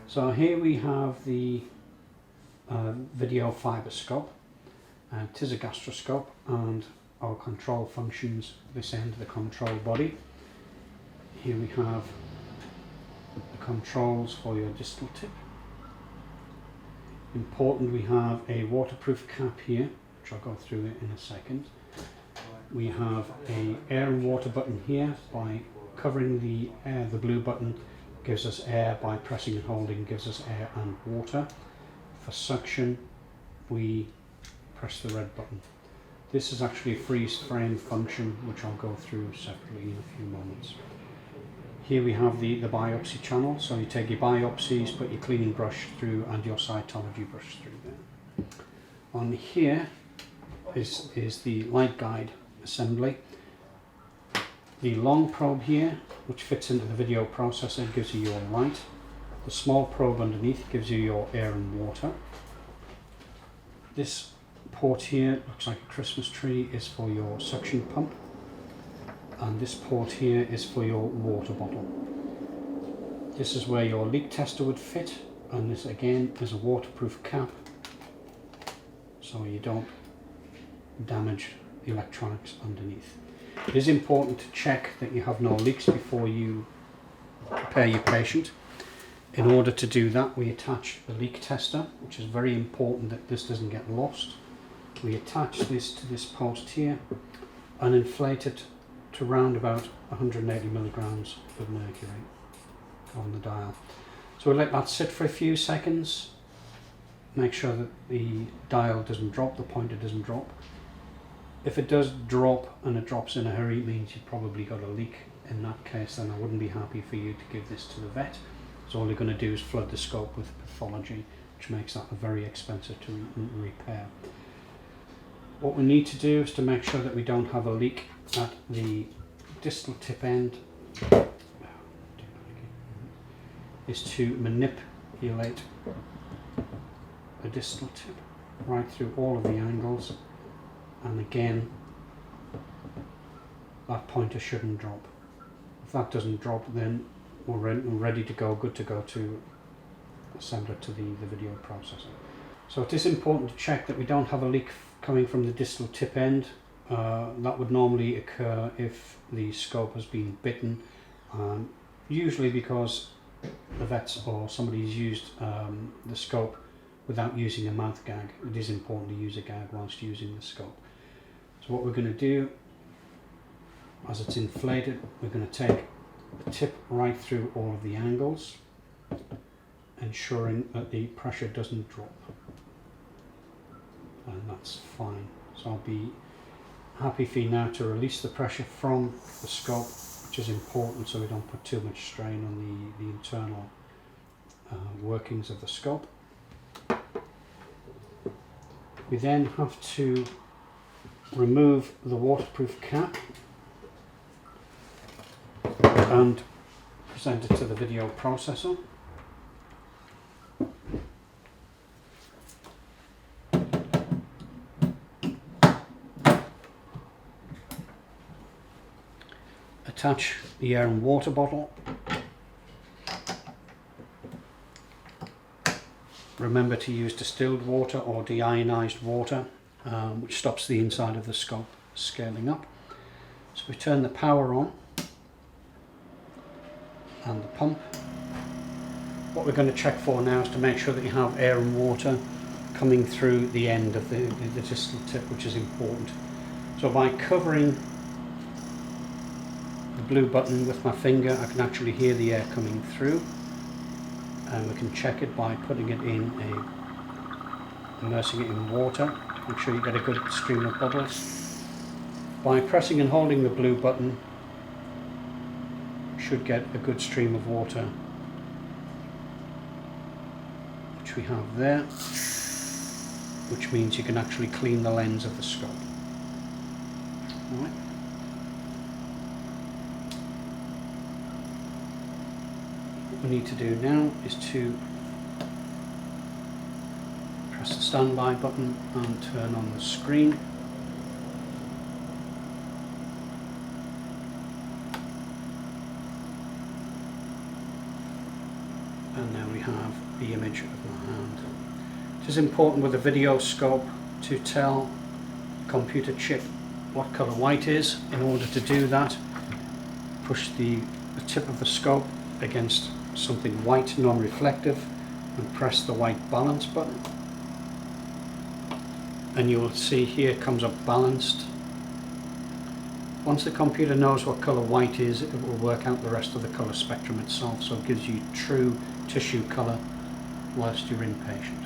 So here we have the video fibre scope. It is a gastroscope, and our control functions this end of the control body. Here we have the controls for your distal tip. Important, we have a waterproof cap here, which I'll go through it in a second. We have a air and water button here. By covering the air, the blue button gives us air. By pressing and holding gives us air and water. For suction, we press the red button. This is actually a freeze frame function, which I'll go through separately in a few moments. Here we have the biopsy channel, so you take your biopsies, put your cleaning brush through and your cytology brush through there. On here is the light guide assembly. The long probe here, which fits into the video processor, gives you your light. The small probe underneath gives you your air and water. This port here looks like a Christmas tree, is for your suction pump. And this port here is for your water bottle. This is where your leak tester would fit, and this again is a waterproof cap, so you don't damage the electronics underneath. It is important to check that you have no leaks before you prepare your patient. In order to do that, we attach the leak tester, which is very important that this doesn't get lost. We attach this to this post here and inflate it to round about 180 milligrams of mercury on the dial. So we'll let that sit for a few seconds, make sure that the dial doesn't drop, the pointer doesn't drop. If it does drop and it drops in a hurry, it means you've probably got a leak. In that case, then I wouldn't be happy for you to give this to the vet. So all you're going to do is flood the scope with pathology, which makes that very expensive to repair. What we need to do is to make sure that we don't have a leak at the distal tip end, is to manipulate the distal tip right through all of the angles, and again that pointer shouldn't drop. If that doesn't drop, then we're ready to go, good to go to assemble it to the video processor. So it is important to check that we don't have a leak coming from the distal tip end. That would normally occur if the scope has been bitten, usually because the vets or somebody's used the scope without using a mouth gag. It is important to use a gag whilst using the scope. So what we're going to do, as it's inflated, we're going to take the tip right through all of the angles, ensuring that the pressure doesn't drop, and that's fine. So I'll be happy for you now to release the pressure from the scope, which is important so we don't put too much strain on the internal workings of the scope. We then have to remove the waterproof cap and present it to the video processor. Attach the air and water bottle. Remember to use distilled water or deionized water, which stops the inside of the scope scaling up. So we turn the power on and the pump. What we're going to check for now is to make sure that you have air and water coming through the end of the distal tip, which is important. So by covering the blue button with my finger, I can actually hear the air coming through, and we can check it by putting it in immersing it in water to make sure you get a good stream of bubbles. By pressing and holding the blue button, you should get a good stream of water, which we have there, which means you can actually clean the lens of the scope. All right. What we need to do now is to press the standby button and turn on the screen. and now we have the image of my hand. It is important with a video scope to tell the computer chip what colour white is. In order to do that, push the tip of the scope against something white, non-reflective, and press the white balance button, and you will see here comes up balanced. Once the computer knows what colour white is, it will work out the rest of the colour spectrum itself, so it gives you true tissue colour whilst you're inpatient.